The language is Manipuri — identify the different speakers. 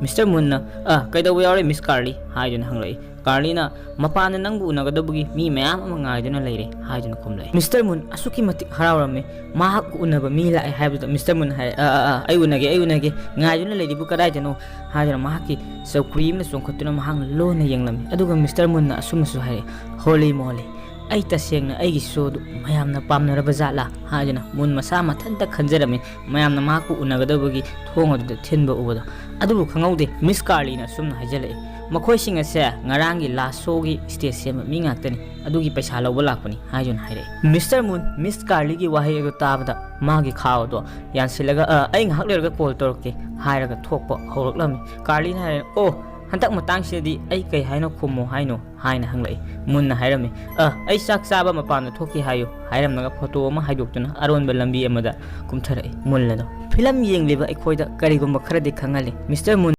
Speaker 1: ꯃꯤꯁꯇꯔ ꯃꯨꯟꯅ ꯀꯩꯗꯧꯕ ꯌꯥꯎꯔꯦ ꯃꯤꯁ ꯀꯥꯔꯂꯤ ꯍꯥꯏꯗꯨꯅ ꯍꯪꯂꯛꯏ꯫ ꯀꯥꯔꯂꯤꯅ ꯃꯄꯥꯟꯗ ꯅꯪꯕꯨ ꯎꯅꯒꯗꯕꯒꯤ ꯃꯤ ꯃꯌꯥꯝ ꯑꯃ ꯉꯥꯏꯗꯨꯅ ꯂꯩꯔꯦ ꯍꯥꯏꯗꯨꯅ ꯈꯨꯝꯂꯛꯏ꯫ ꯃꯤꯁꯇꯔ ꯃꯨꯟ ꯑꯁꯨꯛꯀꯤ ꯃꯇꯤꯛ ꯍꯔꯥꯎꯔꯝꯃꯤ꯫ ꯃꯍꯥꯛ ꯎꯅꯕ ꯃꯤ ꯂꯥꯛꯑꯦ ꯍꯥꯏꯕꯗ ꯃꯤꯁꯇꯔ ꯃꯨꯟ ꯍꯥꯏ ꯑꯩ ꯎꯅꯒꯦ ꯉꯥꯏꯗꯨꯅ ꯂꯩꯔꯤꯕꯨ ꯀꯗꯥꯏꯗꯅꯣ ꯍꯥꯏꯗꯨꯅ ꯃꯍꯥꯛꯀꯤ ꯆꯧꯀ꯭ꯔꯤ ꯑꯃꯅ ꯆꯣꯡꯈꯠꯇꯨꯅ ꯃꯍꯥꯛꯅ ꯂꯣꯟꯅ ꯌꯦꯡꯂꯝꯃꯤ꯫ ꯑꯗꯨꯒ ꯃꯤꯁꯇꯔ ꯃꯨꯟꯅ ꯑꯁꯨꯝꯅꯁꯨ ꯍꯥꯏꯔꯛꯏ, ꯍꯣꯂꯤ ꯃꯣꯂꯤ, ꯑꯩ ꯇꯁꯦꯡꯅ ꯑꯩꯒꯤ ꯁꯣꯗꯨ ꯃꯌꯥꯝꯅ ꯄꯥꯝꯅꯔꯕ ꯖꯥꯠꯂꯥ ꯍꯥꯏꯗꯨꯅ ꯃꯨꯟ ꯃꯁꯥ ꯃꯊꯟꯇ ꯈꯟꯖꯔꯝꯃꯤ ꯃꯌꯥꯝꯅ ꯃꯍꯥꯛꯄꯨ ꯎꯅꯒꯗꯕꯒꯤ ꯊꯣꯡ ꯑꯗꯨꯗ ꯊꯤꯟꯕ ꯎꯕꯗ꯫ ꯑꯗꯨꯕꯨ ꯈꯪꯍꯧꯗꯦ ꯃꯤꯁ ꯀꯥꯔꯂꯤꯅ ꯑꯁꯨꯝꯅ ꯍꯥꯏꯖꯜꯂꯛꯏ, ꯃꯈꯣꯏꯁꯤꯡ ꯑꯁꯦ ꯉꯔꯥꯡꯒꯤ ꯂꯥꯁ ꯁꯣꯒꯤ ꯁ꯭ꯇꯦꯖ ꯁꯦꯝꯕ ꯃꯤ ꯉꯥꯛꯇꯅꯤ, ꯑꯗꯨꯒꯤ ꯄꯩꯁꯥ ꯂꯧꯕ ꯂꯥꯛꯄꯅꯤ ꯍꯥꯏꯗꯨꯅ ꯍꯥꯏꯔꯛꯏ꯫ ꯃꯤꯁꯇꯔ ꯃꯨꯟ ꯃꯤꯁ ꯀꯥꯔꯂꯤꯒꯤ ꯋꯥꯍꯩ ꯑꯗꯨ ꯇꯥꯕꯗ ꯃꯥꯒꯤ ꯈꯥꯎ ꯑꯗꯨ ꯌꯥꯟꯁꯤꯜꯂꯒ ꯑꯩ ꯉꯥꯏꯍꯥꯛ ꯂꯩꯔꯒ ꯀꯣꯜ ꯇꯧꯔꯛꯀꯦ ꯍꯥꯏꯔꯒ ꯊꯣꯛꯄ ꯍꯧꯔꯛꯂꯝꯃꯤ꯫ ꯀꯥꯔꯂꯤꯅ ꯍꯥꯏꯔꯦ, ꯑꯣ ꯍꯟꯗꯛ ꯃꯇꯥꯡꯁꯤꯗꯗꯤ ꯑꯩ ꯀꯩ ꯍꯥꯏꯅ ꯈꯨꯝꯃꯣ ꯍꯥꯏꯅꯣ ꯍꯥꯏꯅ ꯍꯪꯂꯛꯏ꯫ ꯃꯨꯟꯅ ꯍꯥꯏꯔꯝꯃꯤ, ꯑꯩ ꯆꯥꯛ ꯆꯥꯕ ꯃꯄꯥꯟꯗ ꯊꯣꯛꯈꯤ ꯍꯥꯏꯌꯨ ꯍꯥꯏꯔꯝꯂꯒ ꯐꯣꯇꯣ ꯑꯃ ꯍꯥꯏꯗꯣꯛꯇꯨꯅ ꯑꯔꯣꯟꯕ ꯂꯝꯕꯤ ꯑꯃꯗ ꯀꯨꯝꯊꯔꯛꯏ꯫ ꯃꯨꯟ ꯑꯗꯣ ꯐꯤꯂꯝ ꯌꯦꯡꯂꯤꯕ ꯑꯩꯈꯣꯏꯗ ꯀꯔꯤꯒꯨꯝꯕ ꯈꯔꯗꯤ ꯈꯪꯍꯜꯂꯤ꯫ Mister moon